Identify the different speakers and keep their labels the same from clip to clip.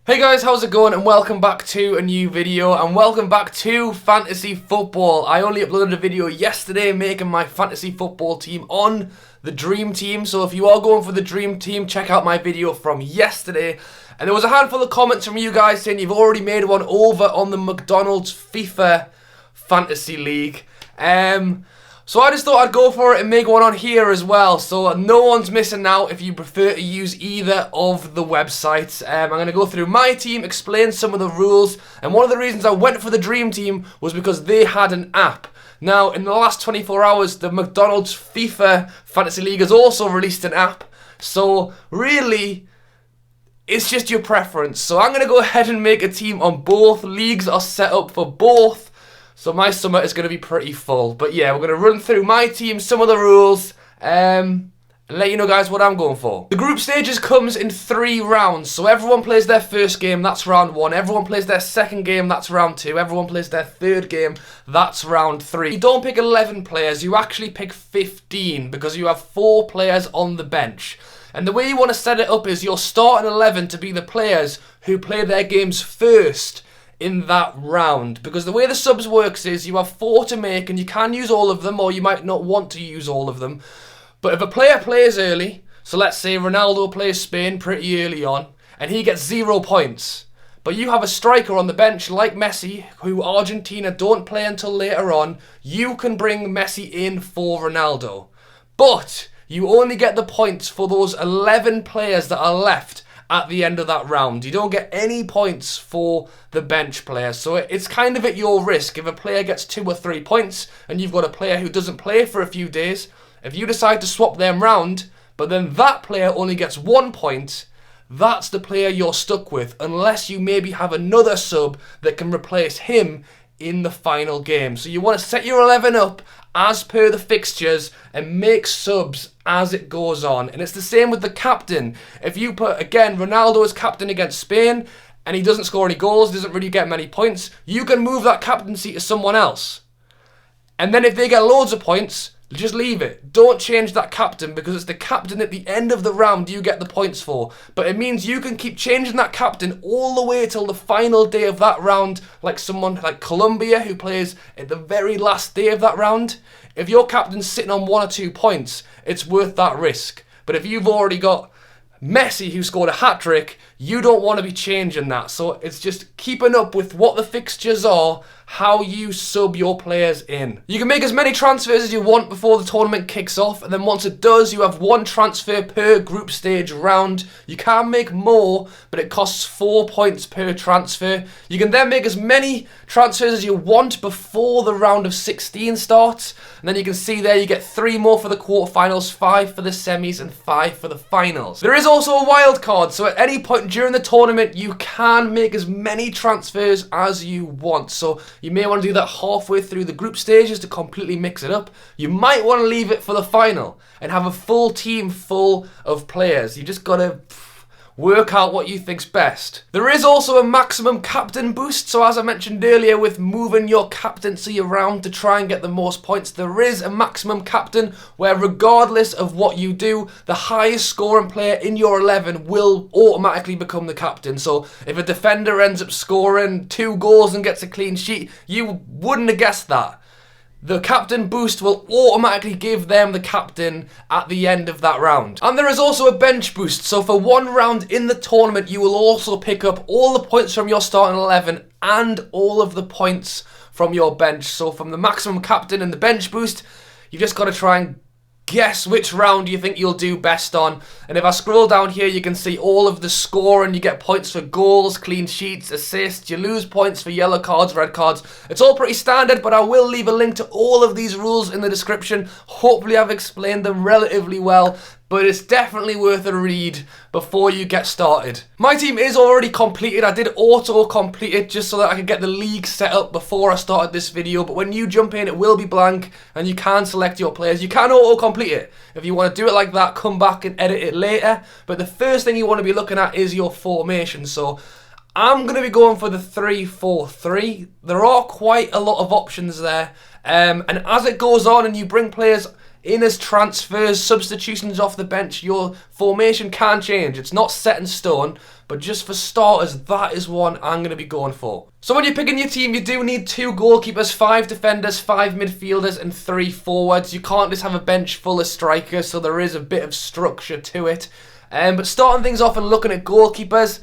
Speaker 1: Hey guys, how's it going? And welcome back to a new video and welcome back to Fantasy Football. I only uploaded a video yesterday making my fantasy football team on the Dream Team. So if you are going for the Dream Team, check out my video from yesterday. And there was a handful of comments from you guys saying you've already made one over on the McDonald's FIFA Fantasy League. So I just thought I'd go for it and make one on here as well, so no one's missing out if you prefer to use either of the websites. I'm going to go through my team, explain some of the rules, and one of the reasons I went for the Dream Team was because they had an app. Now, in the last 24 hours, the McDonald's FIFA Fantasy League has also released an app, so really, it's just your preference. So I'm going to go ahead and make a team on both. Leagues are set up for both. So my summer is going to be pretty full. But yeah, we're going to run through my team, some of the rules, and let you know guys what I'm going for. The group stages comes in 3 rounds. So everyone plays their first game, that's round 1. Everyone plays their second game, that's round 2. Everyone plays their third game, that's round 3. You don't pick 11 players, you actually pick 15 because you have 4 players on the bench. And the way you want to set it up is your starting 11 to be the players who play their games first in that round, because the way the subs works is you have 4 to make and you can use all of them or you might not want to use all of them. But if a player plays early, so let's say Ronaldo plays Spain pretty early on and he gets 0 points, but you have a striker on the bench like Messi who Argentina don't play until later on, you can bring Messi in for Ronaldo. But you only get the points for those 11 players that are left at the end of that round. You don't get any points for the bench players, so it's kind of at your risk. If a player gets 2 or 3 points and you've got a player who doesn't play for a few days, if you decide to swap them round, but then that player only gets 1 point, that's the player you're stuck with, unless you maybe have another sub that can replace him in the final game. So you want to set your 11 up as per the fixtures and make subs as it goes on. And it's the same with the captain. If you put, again, Ronaldo as captain against Spain and he doesn't score any goals, doesn't really get many points, you can move that captaincy to someone else. And then if they get loads of points, just leave it. Don't change that captain, because it's the captain at the end of the round you get the points for. But it means you can keep changing that captain all the way till the final day of that round, like someone like Colombia who plays at the very last day of that round. If your captain's sitting on 1 or 2 points, it's worth that risk. But if you've already got Messi who scored a hat-trick, you don't want to be changing that. So it's just keeping up with what the fixtures are, how you sub your players in. You can make as many transfers as you want before the tournament kicks off, and then once it does, you have 1 transfer per group stage round. You can make more, but it costs 4 points per transfer. You can then make as many transfers as you want before the round of 16 starts, and then you can see there you get 3 more for the quarterfinals, 5 for the semis, and 5 for the finals. There is also a wild card, so at any point during the tournament, you can make as many transfers as you want. So you may want to do that halfway through the group stages to completely mix it up. You might want to leave it for the final and have a full team full of players. You just gotta work out what you think's best. There is also a maximum captain boost, so as I mentioned earlier with moving your captaincy around to try and get the most points, there is a maximum captain where regardless of what you do, the highest scoring player in your 11 will automatically become the captain. So if a defender ends up scoring 2 goals and gets a clean sheet, you wouldn't have guessed that. The captain boost will automatically give them the captain at the end of that round. And there is also a bench boost, so for 1 round in the tournament you will also pick up all the points from your starting 11 and all of the points from your bench. So from the maximum captain and the bench boost, you've just got to try and guess which round you think you'll do best on. And if I scroll down here, you can see all of the score, and you get points for goals, clean sheets, assists. You lose points for yellow cards, red cards. It's all pretty standard, but I will leave a link to all of these rules in the description. Hopefully I've explained them relatively well, but it's definitely worth a read before you get started. My team is already completed. I did auto-complete it just so that I could get the league set up before I started this video, but when you jump in, it will be blank, and you can select your players. You can auto-complete it. If you want to do it like that, come back and edit it later, but the first thing you want to be looking at is your formation. So I'm going to be going for the 3-4-3. There are quite a lot of options there, and as it goes on and you bring players in as transfers, substitutions off the bench, your formation can change. It's not set in stone, but just for starters, that is one I'm going to be going for. So when you're picking your team, you do need 2 goalkeepers, 5 defenders, 5 midfielders, and 3 forwards. You can't just have a bench full of strikers, so there is a bit of structure to it. But starting things off and looking at goalkeepers,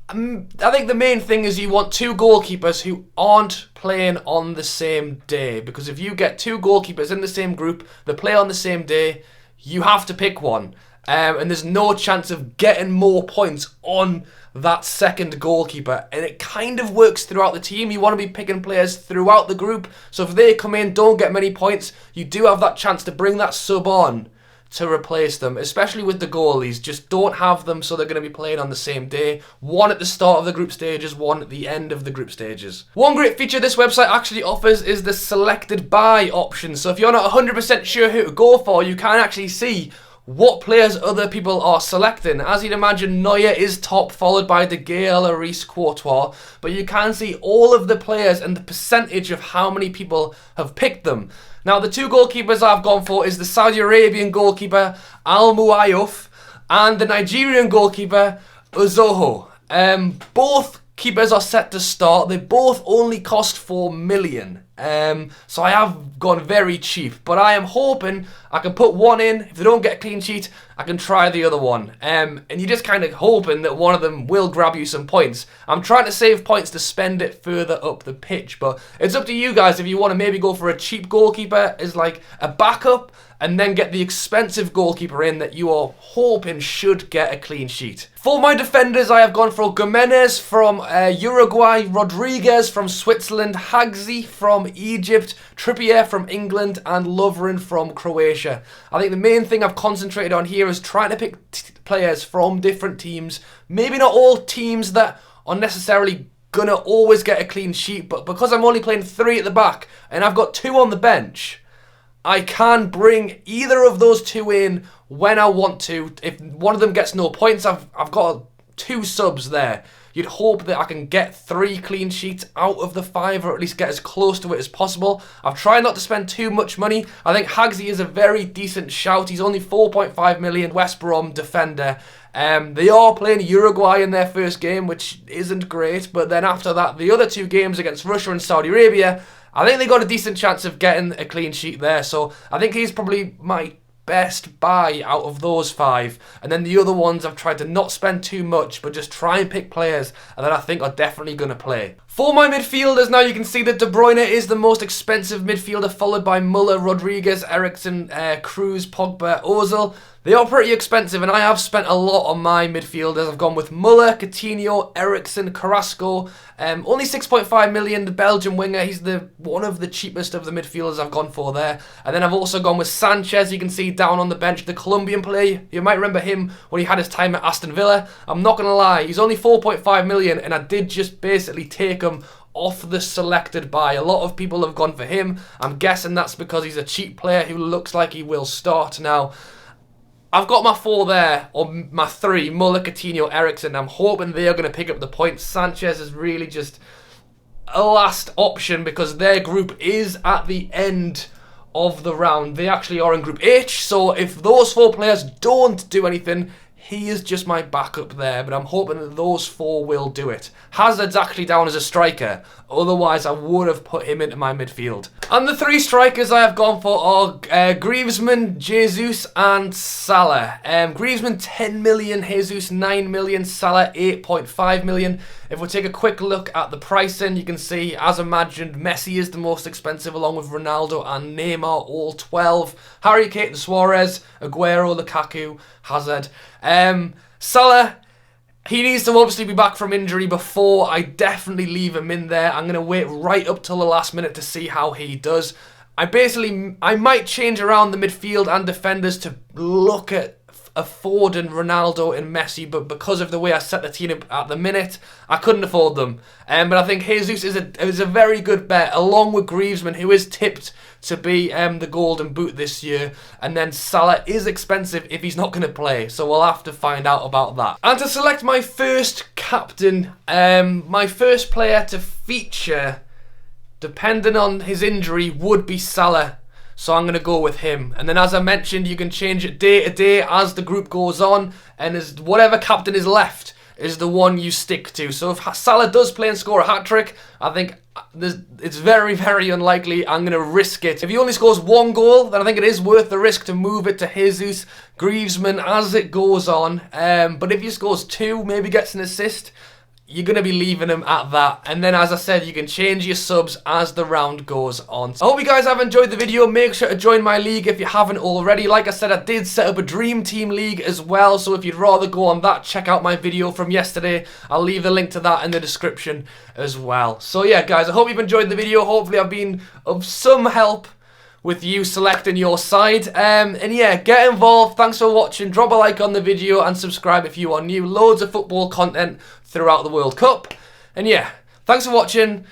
Speaker 1: I think the main thing is you want 2 goalkeepers who aren't playing on the same day, because if you get 2 goalkeepers in the same group that play on the same day, you have to pick one, and there's no chance of getting more points on that second goalkeeper. And it kind of works throughout the team. You want to be picking players throughout the group, so if they come in, don't get many points, you do have that chance to bring that sub on to replace them, especially with the goalies. Just don't have them so they're going to be playing on the same day. One at the start of the group stages, one at the end of the group stages. One great feature this website actually offers is the selected by option. So if you're not 100% sure who to go for, you can actually see what players other people are selecting. As you'd imagine, Neuer is top, followed by De Gea, Lloris, Courtois, but you can see all of the players and the percentage of how many people have picked them. Now, the 2 goalkeepers I've gone for is the Saudi Arabian goalkeeper, Al Muayyaf, and the Nigerian goalkeeper, Uzoho. Both keepers are set to start. They both only cost 4 million. So I have gone very cheap, but I am hoping I can put one in. If they don't get a clean sheet, I can try the other one. And you're just kind of hoping that one of them will grab you some points. I'm trying to save points to spend it further up the pitch, but it's up to you guys if you want to maybe go for a cheap goalkeeper as like a backup, and then get the expensive goalkeeper in that you are hoping should get a clean sheet. For my defenders, I have gone for Gimenez from Uruguay, Rodriguez from Switzerland, Hagzi from Egypt, Trippier from England, and Lovren from Croatia. I think the main thing I've concentrated on here is trying to pick players from different teams. Maybe not all teams that are necessarily going to always get a clean sheet, but because I'm only playing 3 at the back and I've got 2 on the bench, I can bring either of those 2 in when I want to. If one of them gets no points, I've got 2 subs there. You'd hope that I can get 3 clean sheets out of the 5, or at least get as close to it as possible. I've tried not to spend too much money. I think Hagzi is a very decent shout. He's only 4.5 million, West Brom defender. They are playing Uruguay in their first game, which isn't great. But then after that, the other 2 games against Russia and Saudi Arabia, I think they got a decent chance of getting a clean sheet there. So I think he's probably my best buy out of those 5. And then the other ones I've tried to not spend too much, but just try and pick players that I think are definitely going to play. For my midfielders, now you can see that De Bruyne is the most expensive midfielder, followed by Muller, Rodriguez, Eriksen, Kroos, Pogba, Ozil. They are pretty expensive, and I have spent a lot on my midfielders. I've gone with Muller, Coutinho, Eriksen, Carrasco. Only 6.5 million, the Belgian winger. He's one of the cheapest of the midfielders I've gone for there. And then I've also gone with Sanchez, you can see down on the bench, the Colombian player. You might remember him when he had his time at Aston Villa. I'm not going to lie, he's only 4.5 million, and I did just basically take him off the selected buy. A lot of people have gone for him. I'm guessing that's because he's a cheap player who looks like he will start now. I've got my 4 there, or my 3, Muller, Coutinho, Eriksen. I'm hoping they are going to pick up the points. Sanchez is really just a last option because their group is at the end of the round. They actually are in Group H, so if those 4 players don't do anything, he is just my backup there, but I'm hoping that those 4 will do it. Hazard's actually down as a striker, otherwise I would have put him into my midfield. And the 3 strikers I have gone for are Griezmann, Jesus and Salah. Griezmann 10 million, Jesus 9 million, Salah 8.5 million. If we take a quick look at the pricing, you can see, as imagined, Messi is the most expensive along with Ronaldo and Neymar, all 12. Harry Kane and Suarez, Aguero, Lukaku, Hazard. Salah, he needs to obviously be back from injury before I definitely leave him in there. I'm going to wait right up till the last minute to see how he does. I might change around the midfield and defenders to look at affording Ronaldo and Messi, but because of the way I set the team up at the minute, I couldn't afford them. But I think Jesus is a very good bet, along with Griezmann, who is tipped to be the golden boot this year. And then Salah is expensive if he's not going to play, so we'll have to find out about that. And to select my first captain, my first player to feature, depending on his injury, would be Salah. So I'm going to go with him. And then as I mentioned, you can change it day to day as the group goes on. And as whatever captain is left is the one you stick to. So if Salah does play and score a hat-trick, I think it's very, very unlikely I'm going to risk it. If he only scores one goal, then I think it is worth the risk to move it to Jesus, Griezmann as it goes on. But if he scores two, maybe gets an assist, you're going to be leaving him at that. And then, as I said, you can change your subs as the round goes on. So I hope you guys have enjoyed the video. Make sure to join my league if you haven't already. Like I said, I did set up a Dream Team League as well. So if you'd rather go on that, check out my video from yesterday. I'll leave the link to that in the description as well. So yeah, guys, I hope you've enjoyed the video. Hopefully I've been of some help with you selecting your side. And yeah, get involved. Thanks for watching. Drop a like on the video and subscribe if you are new. Loads of football content throughout the World Cup. And yeah, thanks for watching.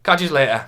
Speaker 1: Catch you later.